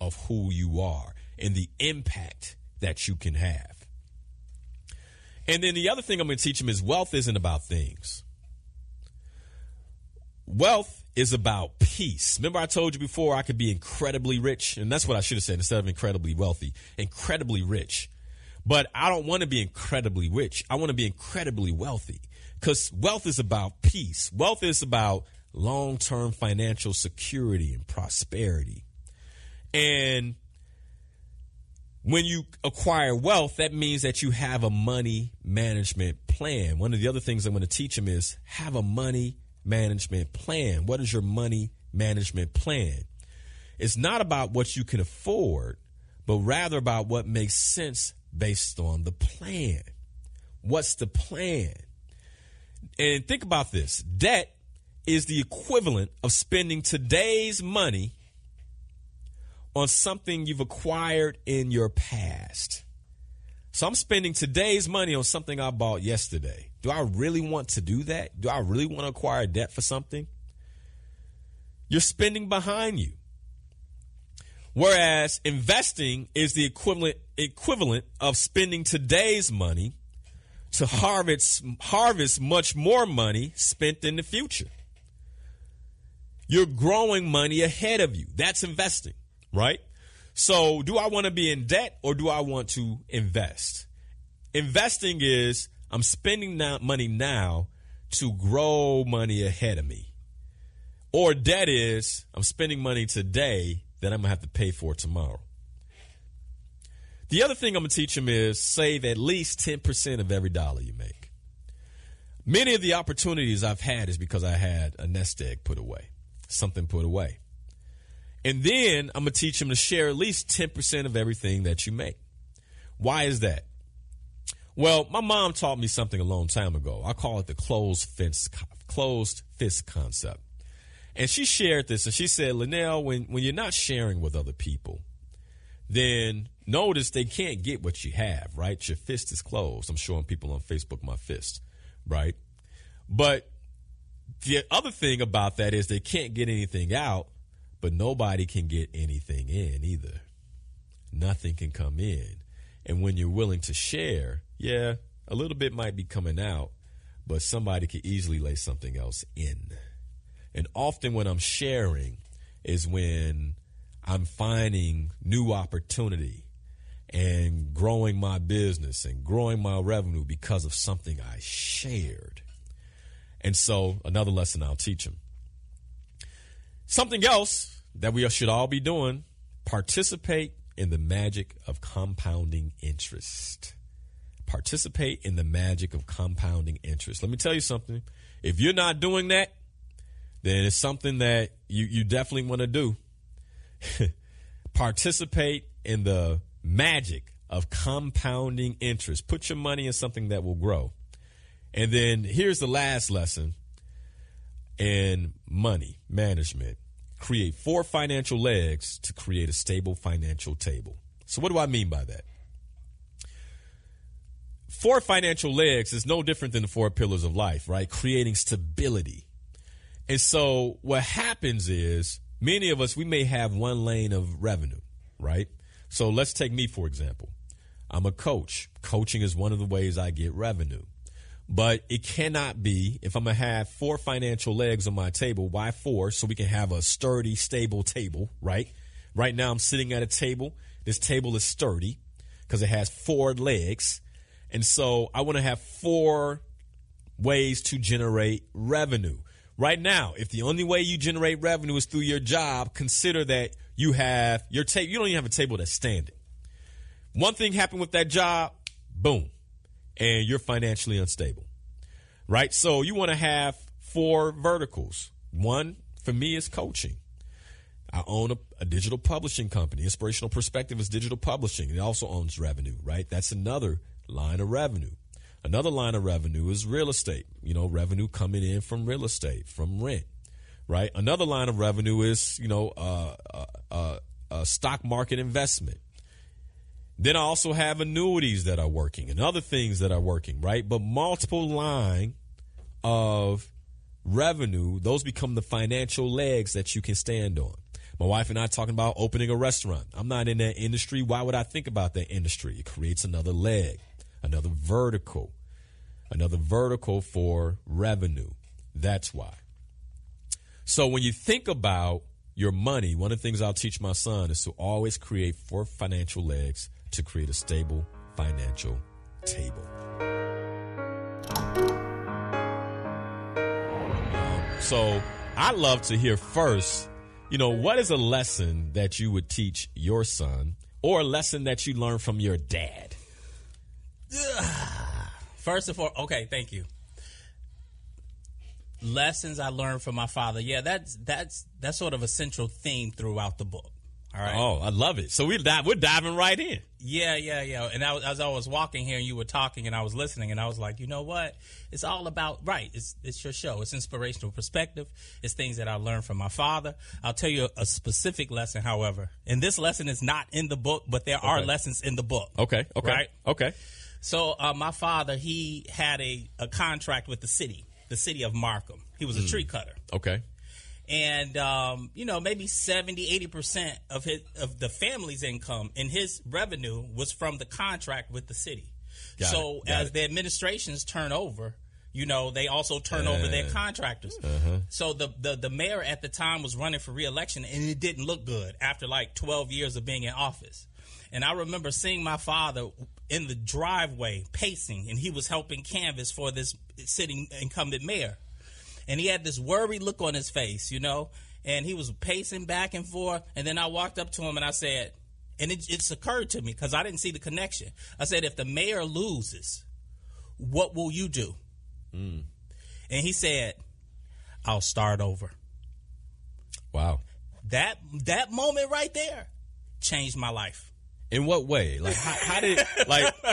of who you are and the impact that you can have. And then the other thing I'm going to teach them is wealth isn't about things. Wealth is about peace. Remember I told you before I could be incredibly rich, and that's what I should have said instead of incredibly wealthy, incredibly rich. But I don't want to be incredibly rich. I want to be incredibly wealthy, because wealth is about peace. Wealth is about long-term financial security and prosperity. And when you acquire wealth, that means that you have a money management plan. One of the other things I'm going to teach them is have a money management plan. What is your money management plan? It's not about what you can afford, but rather about what makes sense based on the plan. What's the plan? And think about this. Debt is the equivalent of spending today's money on something you've acquired in your past. So I'm spending today's money on something I bought yesterday. Do I really want to do that? Do I really want to acquire debt for something? You're spending behind you. Whereas investing is the equivalent of spending today's money to harvest much more money spent in the future. You're growing money ahead of you. That's investing, right? So do I want to be in debt or do I want to invest? Investing is I'm spending money now to grow money ahead of me. Or debt is I'm spending money today that I'm going to have to pay for tomorrow. The other thing I'm going to teach them is save at least 10% of every dollar you make. Many of the opportunities I've had is because I had a nest egg put away, something put away. And then I'm going to teach them to share at least 10% of everything that you make. Why is that? Well, my mom taught me something a long time ago. I call it the closed fist concept. And she shared this, and she said, Linal, when you're not sharing with other people, then notice they can't get what you have, right? Your fist is closed. I'm showing people on Facebook my fist, right? But the other thing about that is they can't get anything out, but nobody can get anything in either. Nothing can come in. And when you're willing to share, yeah, a little bit might be coming out, but somebody could easily lay something else in. And often when I'm sharing is when I'm finding new opportunity and growing my business and growing my revenue because of something I shared. And so another lesson I'll teach them. Something else that we should all be doing, participate in the magic of compounding interest. Participate in the magic of compounding interest. Let me tell you something. If you're not doing that, then it's something that you definitely want to do. Participate in the magic of compounding interest. Put your money in something that will grow. And then here's the last lesson in money management. Create 4 financial legs to create a stable financial table. So what do I mean by that? 4 financial legs is no different than the 4 pillars of life, right? Creating stability. And so what happens is many of us, we may have one lane of revenue, right? So let's take me, for example. I'm a coach. Coaching is one of the ways I get revenue. But it cannot be, if I'm going to have 4 financial legs on my table, why 4? So we can have a sturdy, stable table, right? Right now I'm sitting at a table. This table is sturdy because it has 4 legs. And so I want to have 4 ways to generate revenue. Right now, if the only way you generate revenue is through your job, consider that you have your table. You don't even have a table that's standing. One thing happened with that job, boom, and you're financially unstable, right? So you want to have 4 verticals. One, for me, is coaching. I own a digital publishing company. Inspirational Perspective is digital publishing. It also owns revenue, right? That's another line of revenue. Another line of revenue is real estate, revenue coming in from real estate, from rent, right? Another line of revenue is, stock market investment. Then I also have annuities that are working and other things that are working, right? But multiple line of revenue, those become the financial legs that you can stand on. My wife and I are talking about opening a restaurant. I'm not in that industry. Why would I think about that industry? It creates another leg. Another vertical. another vertical for revenue. That's why. So when you think about your money, one of the things I'll teach my son is to always create 4 financial legs to create a stable financial table. So I'd love to hear first, what is a lesson that you would teach your son, or a lesson that you learned from your dad? First of all, okay, thank you. Lessons I learned from my father. Yeah, that's sort of a central theme throughout the book. All right. Oh, I love it. So we're diving right in. Yeah. And as I was walking here and you were talking and I was listening and I was like, you know what? It's all about, right, it's your show. It's inspirational perspective. It's things that I learned from my father. I'll tell you a specific lesson, however. And this lesson is not in the book, but there are lessons in the book. Okay. Right? Okay. So my father, he had a contract with the city of Markham. He was a tree cutter. Okay. And, maybe 70-80% of the family's income and his revenue was from the contract with the city. Got it. The administrations turn over, they also turn over their contractors. So the mayor at the time was running for re-election, and it didn't look good after like 12 years of being in office. And I remember seeing my father in the driveway pacing, and he was helping canvass for this sitting incumbent mayor. And he had this worried look on his face, and he was pacing back and forth. And then I walked up to him and I said, and it's occurred to me because I didn't see the connection. I said, if the mayor loses, what will you do? And he said, I'll start over. Wow. That moment right there changed my life. In what way? Like, how did,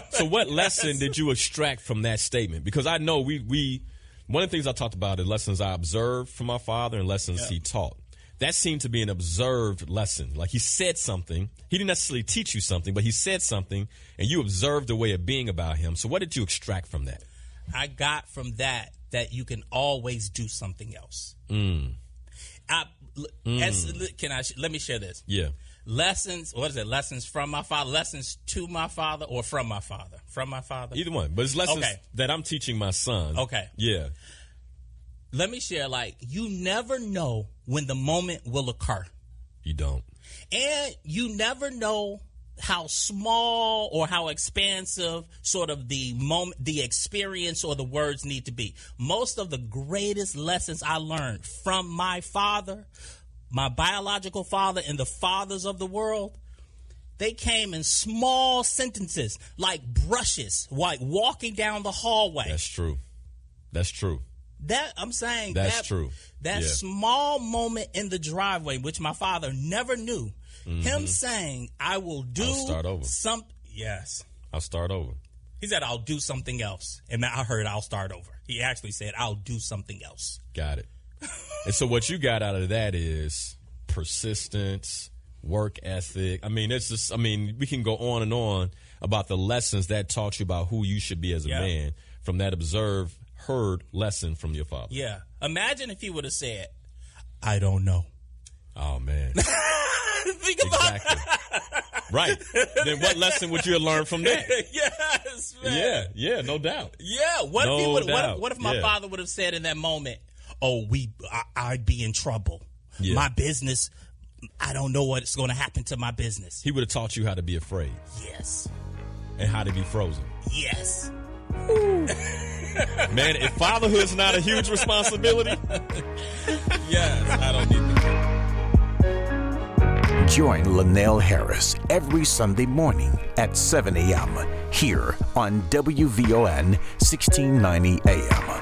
so what lesson did you extract from that statement? Because I know one of the things I talked about is lessons I observed from my father and lessons he taught. That seemed to be an observed lesson. Like, he said something. He didn't necessarily teach you something, but he said something, and you observed a way of being about him. So what did you extract from that? I got from that you can always do something else. Let me share this. Yeah. Lessons, what is it? Lessons from my father, lessons to my father, or from my father? From my father? Either one. But it's lessons that I'm teaching my son. Okay. Yeah. Let me share, you never know when the moment will occur. You don't. And you never know how small or how expansive sort of the moment, the experience or the words need to be. Most of the greatest lessons I learned from my father, my biological father, and the fathers of the world, they came in small sentences, like brushes, like walking down the hallway. That's true. I'm saying that's true. That small moment in the driveway, which my father never knew, him saying, I will do something. Yes. I'll start over. He said, I'll do something else. And I heard I'll start over. He actually said, I'll do something else. Got it. And so what you got out of that is persistence, work ethic. We can go on and on about the lessons that taught you about who you should be as a man from that heard lesson from your father. Yeah. Imagine if he would have said, I don't know. Oh, man. Think about it. Right. Then what lesson would you have learned from that? Yes, man. Yeah, no doubt. Yeah. What if my father would have said in that moment, I'd be in trouble. Yeah. My business, I don't know what's going to happen to my business. He would have taught you how to be afraid. Yes. And how to be frozen. Yes. Man, if fatherhood's not a huge responsibility, yes, I don't need that. Join Linal Harris every Sunday morning at 7 a.m. here on WVON 1690 AM.